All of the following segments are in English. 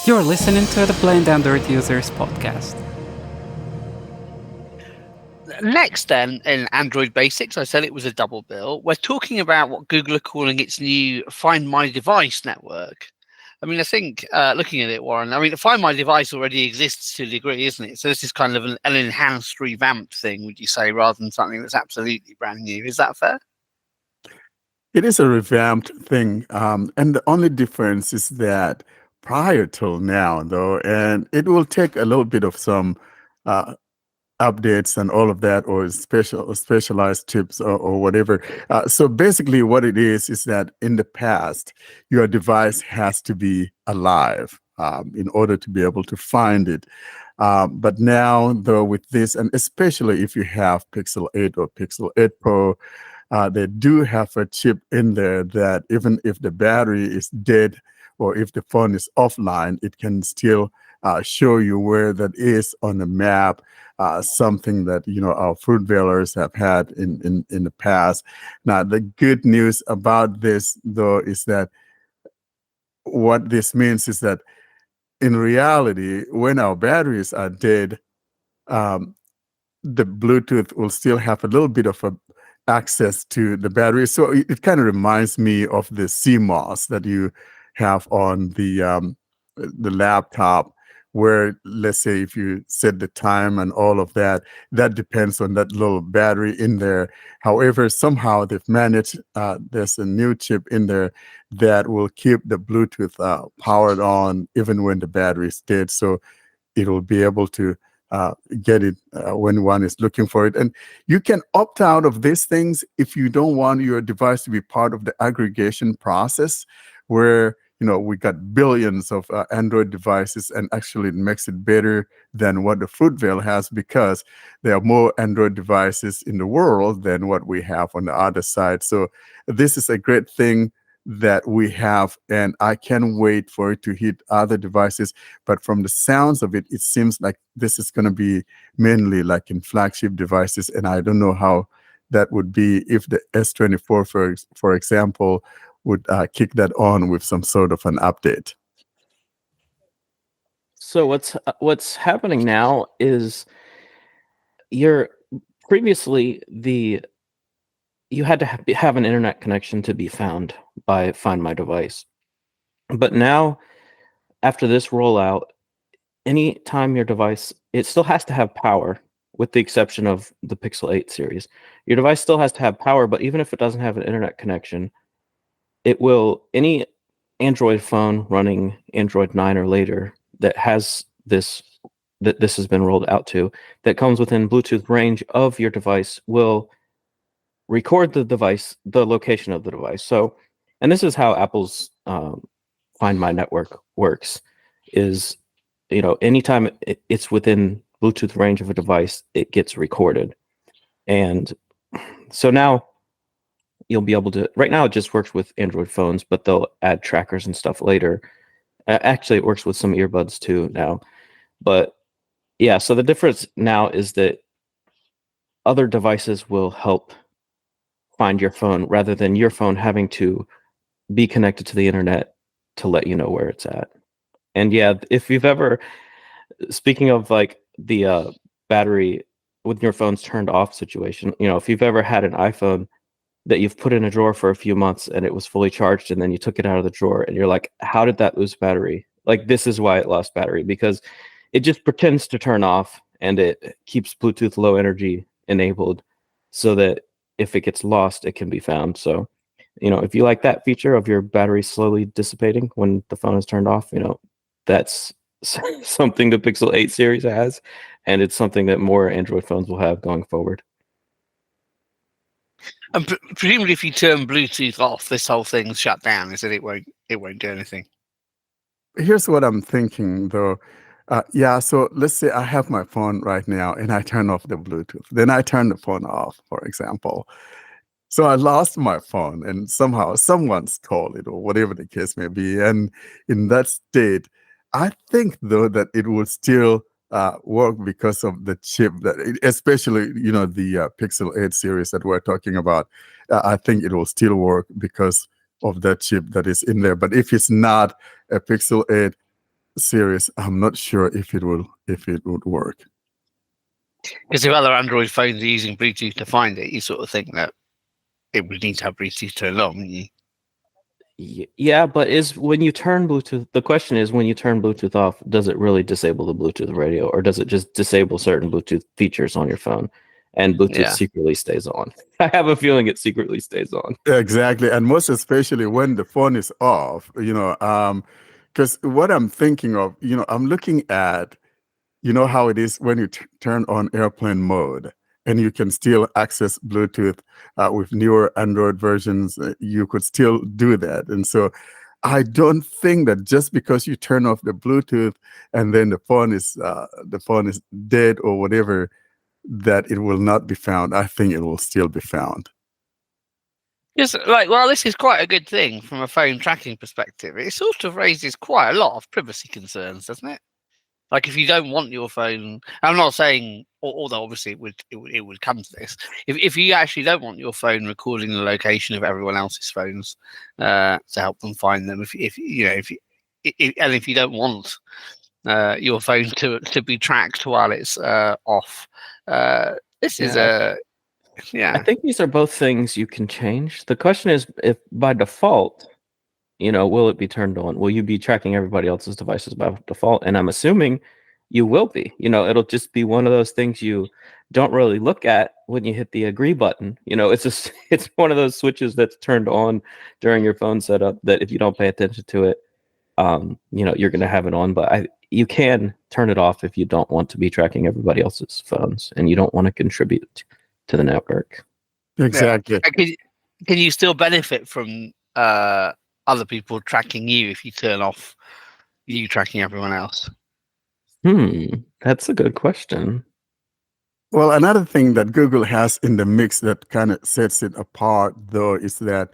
You're listening to the Blind Android Users podcast. Next, then, in Android Basics, I said it was a double bill. We're talking about what Google are calling its new Find My Device network. I mean, I think looking at it, Warren, I mean, Find My Device already exists to a degree, isn't it? So this is kind of an enhanced, revamped thing, would you say, rather than something that's absolutely brand new? Is that fair? It is a revamped thing, and the only difference is that prior till now, though, and it will take a little bit of some uh, updates and all of that, or specialized tips or whatever. So basically, what it is that in the past, your device has to be alive in order to be able to find it. But now, though, with this, and especially if you have Pixel 8 or Pixel 8 Pro, they do have a chip in there that even if the battery is dead or if the phone is offline, it can still show you where that is on the map. Something that our fruit veilers have had in the past. Now, the good news about this, though, is that what this means is that in reality, when our batteries are dead, the Bluetooth will still have a little bit of access to the battery. So it kind of reminds me of the CMOS that you have on the laptop, where, let's say, if you set the time and all of that, that depends on that little battery in there. However, somehow they've managed, there's a new chip in there that will keep the Bluetooth powered on even when the battery is dead. So it will be able to get it when one is looking for it. And you can opt out of these things if you don't want your device to be part of the aggregation process, where we got billions of Android devices, and actually it makes it better than what the Fruitvale has, because there are more Android devices in the world than what we have on the other side. So this is a great thing that we have, and I can't wait for it to hit other devices. But from the sounds of it, it seems like this is going to be mainly like in flagship devices, and I don't know how that would be if the S24, for example, would kick that on with some sort of an update. So what's happening now is previously you had to have an internet connection to be found by Find My Device. But now, after this rollout, anytime your device, it still has to have power, with the exception of the Pixel 8 series. Your device still has to have power, but even if it doesn't have an internet connection, any Android phone running Android 9 or later that has this has been rolled out to, that comes within Bluetooth range of your device, will record the location of the device. So, and this is how Apple's Find My network works, is, anytime it's within Bluetooth range of a device, it gets recorded. And so now you'll be able to, right now it just works with Android phones, but they'll add trackers and stuff later. Actually, it works with some earbuds too now. But yeah, so the difference now is that other devices will help find your phone, rather than your phone having to be connected to the internet to let you know where it's at. And yeah, if you've ever, speaking of like the battery with your phone's turned off situation, if you've ever had an iPhone that you've put in a drawer for a few months and it was fully charged, and then you took it out of the drawer and you're like, how did that lose battery? Like, this is why it lost battery, because it just pretends to turn off and it keeps Bluetooth low energy enabled so that if it gets lost, it can be found. So, if you like that feature of your battery slowly dissipating when the phone is turned off, that's something the Pixel 8 series has, and it's something that more Android phones will have going forward. And presumably, if you turn Bluetooth off, this whole thing's shut down. Is it? It won't do anything. Here's what I'm thinking, though. So let's say I have my phone right now and I turn off the Bluetooth. Then I turn the phone off, for example. So I lost my phone, and somehow someone stole it, or whatever the case may be. And in that state, I think, though, that it will still work because of the chip, especially, the Pixel 8 series that we're talking about. I think it will still work because of that chip that is in there. But if it's not a Pixel 8, serious. I'm not sure if it would work. Because if other Android phones are using Bluetooth to find it, you sort of think that it would need to have Bluetooth turned on, wouldn't you? Yeah, but when you turn Bluetooth, the question is, when you turn Bluetooth off, does it really disable the Bluetooth radio, or does it just disable certain Bluetooth features on your phone and Bluetooth secretly stays on? I have a feeling it secretly stays on. Exactly. And most especially when the phone is off, because what I'm thinking of, I'm looking at, how it is when you turn on airplane mode and you can still access Bluetooth with newer Android versions. You could still do that. And so I don't think that just because you turn off the Bluetooth and then the phone is dead or whatever, that it will not be found. I think it will still be found. Just this is quite a good thing from a phone tracking perspective. It sort of raises quite a lot of privacy concerns, doesn't it? Like, if you don't want your phone, I'm not saying, although obviously it would come to this. If you actually don't want your phone recording the location of everyone else's phones to help them find them, if you don't want your phone to be tracked while it's off, this is I think these are both things you can change. The question is, if by default, will it be turned on? Will you be tracking everybody else's devices by default? And I'm assuming you will be. It'll just be one of those things you don't really look at when you hit the agree button. It's one of those switches that's turned on during your phone setup that if you don't pay attention to it, you're going to have it on. But you can turn it off if you don't want to be tracking everybody else's phones and you don't want to contribute to the network. Exactly. Yeah. Can you still benefit from other people tracking you if you turn off you tracking everyone else? That's a good question. Well, another thing that Google has in the mix that kind of sets it apart, though, is that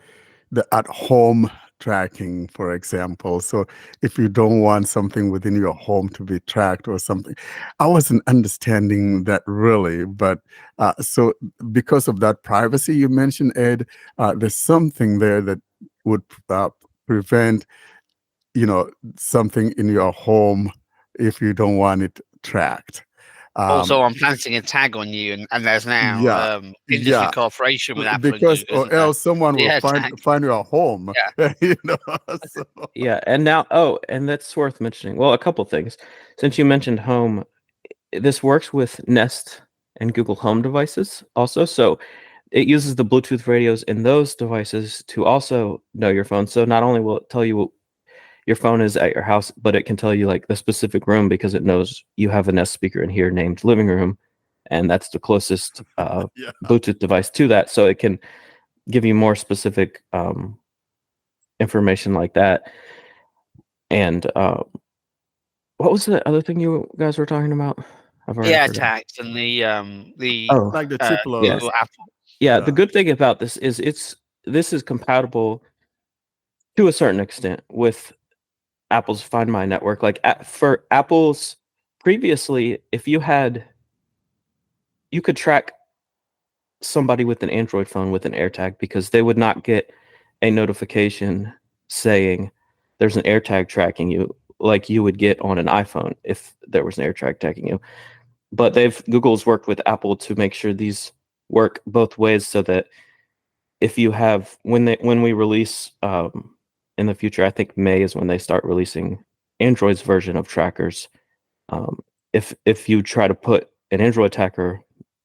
the at-home tracking, for example. So if you don't want something within your home to be tracked or something, I wasn't understanding that really. But so because of that privacy you mentioned, Ed, there's something there that would prevent, something in your home if you don't want it tracked. Also, I'm planting a tag on you, and there's now industry cooperation with Apple because and Google, or else someone will find your home. Yeah. Yeah, and now, and that's worth mentioning. Well, a couple things. Since you mentioned home, this works with Nest and Google Home devices also. So it uses the Bluetooth radios in those devices to also know your phone. So not only will it tell you your phone is at your house, but it can tell you like the specific room because it knows you have a Nest speaker in here named living room, and that's the closest Bluetooth device to that. So it can give you more specific information like that. And what was the other thing you guys were talking about? Tags and the like the chip load. Google Apple. Yeah, the good thing about this is this is compatible to a certain extent with Apple's Find My network. Like for Apple's previously, if you could track somebody with an Android phone with an AirTag because they would not get a notification saying there's an AirTag tracking you like you would get on an iPhone if there was an AirTag tracking you. But Google's worked with Apple to make sure these work both ways so that if you have when we release in the future, I think May is when they start releasing Android's version of trackers. If you try to put an Android tracker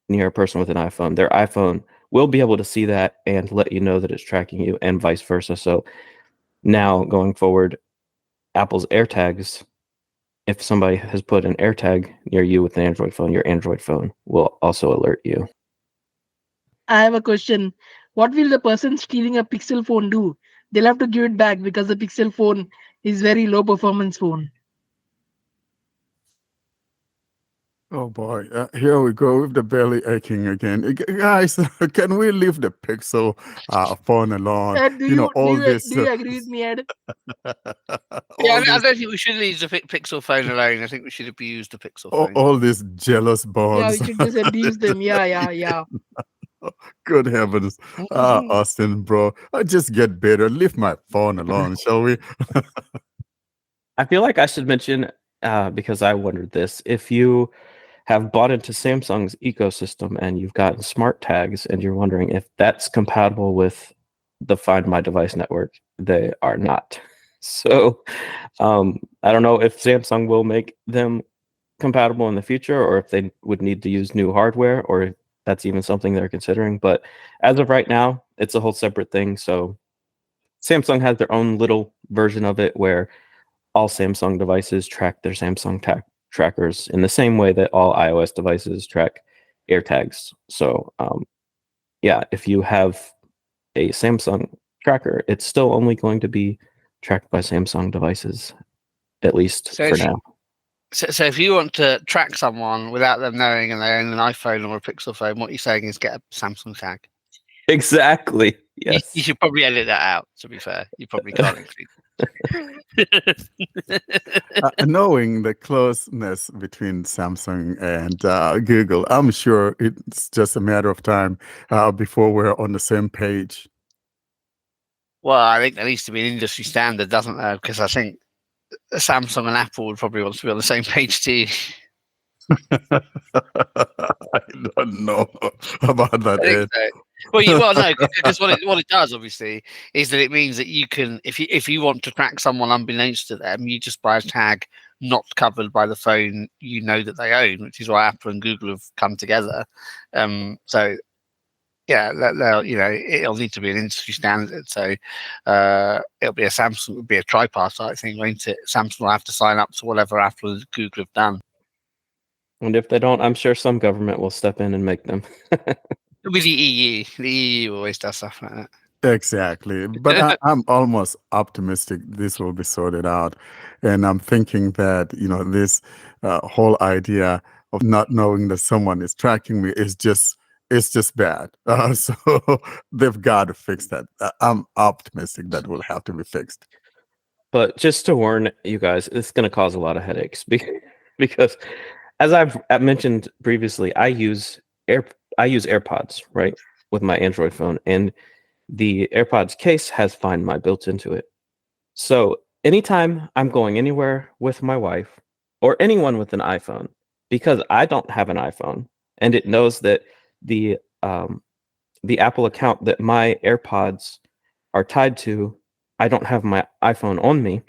near a person with an iPhone, their iPhone will be able to see that and let you know that it's tracking you, and vice versa. So now going forward, Apple's AirTags, if somebody has put an AirTag near you with an Android phone, your Android phone will also alert you. I have a question. What will the person stealing a Pixel phone do? They'll have to give it back because the Pixel phone is very low performance phone. Oh boy, here we go with the belly aching again. Guys, can we leave the Pixel phone alone? Ed, do you agree with me, Ed? I don't think we should leave the Pixel phone alone. I think we should abuse the Pixel phone. All these jealous Yeah, bugs. we should just abuse them. Yeah. Good heavens, Austin, bro. I just get better. Leave my phone alone, shall we? I feel like I should mention, because I wondered this, if you have bought into Samsung's ecosystem and you've gotten smart tags and you're wondering if that's compatible with the Find My Device network, they are not. So I don't know if Samsung will make them compatible in the future, or if they would need to use new hardware, or if that's even something they're considering. But as of right now, it's a whole separate thing. So Samsung has their own little version of it where all Samsung devices track their Samsung trackers in the same way that all iOS devices track AirTags. So yeah, if you have a Samsung tracker, it's still only going to be tracked by Samsung devices, at least So for if you, now. so if you want to track someone without them knowing and they own an iPhone or a Pixel phone, what you're saying is get a Samsung tag. Exactly. Yes. You should probably edit that out, to be fair. You probably can't include Knowing the closeness between Samsung and Google, I'm sure it's just a matter of time before we're on the same page. Well, I think there needs to be an industry standard, doesn't there? Because I think Samsung and Apple would probably want to be on the same page too. I don't know about that, I think Ed. so. No, because what it does obviously is that it means that you can, if you want to track someone unbeknownst to them, you just buy a tag not covered by the phone you know that they own, which is why Apple and Google have come together. So yeah, it'll need to be an industry standard. So it'll be Samsung would be a tripartite thing, won't it? Samsung will have to sign up to whatever Apple and Google have done. And if they don't, I'm sure some government will step in and make them. With the EU always does stuff like that. Exactly. But I'm almost optimistic this will be sorted out. And I'm thinking that, this whole idea of not knowing that someone is tracking me is just bad. So they've got to fix that. I'm optimistic that will have to be fixed. But just to warn you guys, it's going to cause a lot of headaches because as I've mentioned previously, I use AirPods, right, with my Android phone, and the AirPods case has Find My built into it. So anytime I'm going anywhere with my wife or anyone with an iPhone, because I don't have an iPhone and it knows that the Apple account that my AirPods are tied to, I don't have my iPhone on me.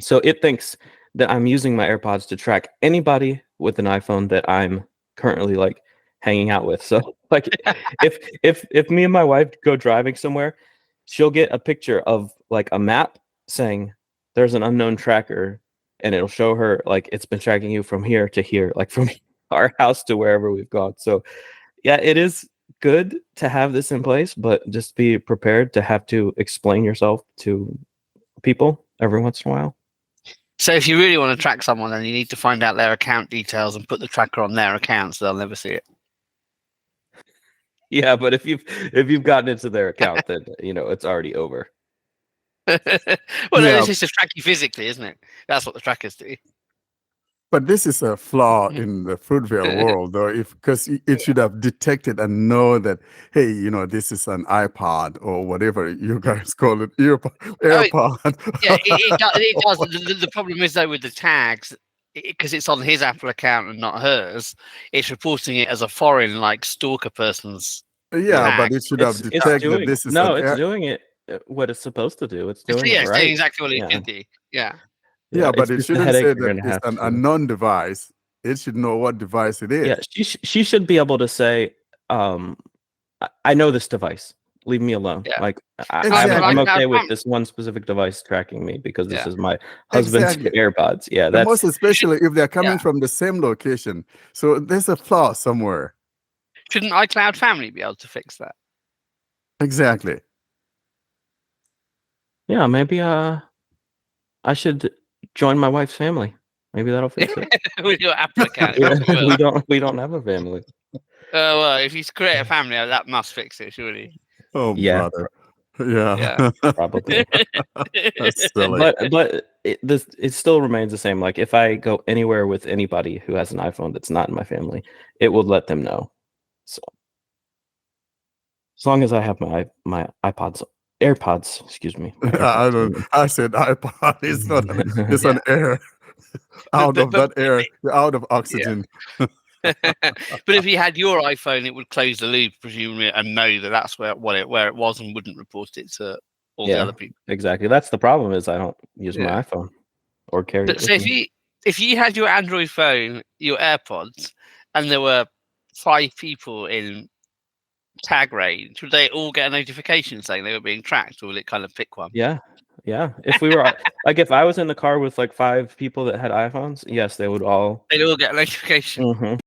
So it thinks that I'm using my AirPods to track anybody with an iPhone that I'm currently like hanging out with. So like if me and my wife go driving somewhere, she'll get a picture of like a map saying there's an unknown tracker, and it'll show her like it's been tracking you from here to here, like from our house to wherever we've gone. So yeah, it is good to have this in place, but just be prepared to have to explain yourself to people every once in a while. So if you really want to track someone, then you need to find out their account details and put the tracker on their account, so they'll never see it. Yeah, but if you've gotten into their account, then it's already over. Well, no, this is to track you physically, isn't it? That's what the trackers do. But this is a flaw in the Fruitvale world, though, because it should have detected and know that, hey, this is an iPod or whatever you guys call it, AirPod. Yeah, it does. The problem is, though, with the tags, because it's on his Apple account and not hers, it's reporting it as a foreign, like, stalker person's Yeah, tag. but it should have detected that this is it's doing it what it's supposed to do. It's doing it right. Doing exactly what it should do. Yeah. Yeah, but it shouldn't say that it's an unknown device. It should know what device it is. Yeah, she should be able to say, I know this device. Leave me alone. Yeah. Like Exactly. I'm okay with this one specific device tracking me because this is my husband's AirPods. Yeah, that's most especially if they're coming from the same location. So there's a flaw somewhere. Shouldn't iCloud Family be able to fix that? Exactly. Yeah, maybe I should join my wife's family. Maybe that'll fix it. With your Apple account. we don't have a family. Well, if you create a family, that must fix it, surely. Oh, yeah. Brother. Yeah. Probably. That's silly. But it still remains the same. Like if I go anywhere with anybody who has an iPhone that's not in my family, it will let them know. So as long as I have my iPods AirPods, excuse me. I don't. I said iPod. It's not. It's an air. Out of but that air, you're out of yeah. oxygen. But if you had your iPhone, it would close the loop, presumably, and know that that's where it was, and wouldn't report it to all the other people. Exactly. That's the problem. Is I don't use Yeah. my iPhone or carry it So with me. if you had your Android phone, your AirPods, and there were 5 people in tag range, would they all get a notification saying they were being tracked, or would it kind of pick one? Yeah. If we were like, if I was in the car with like 5 people that had iPhones, yes, they would all. They'd all get a notification. Mhm.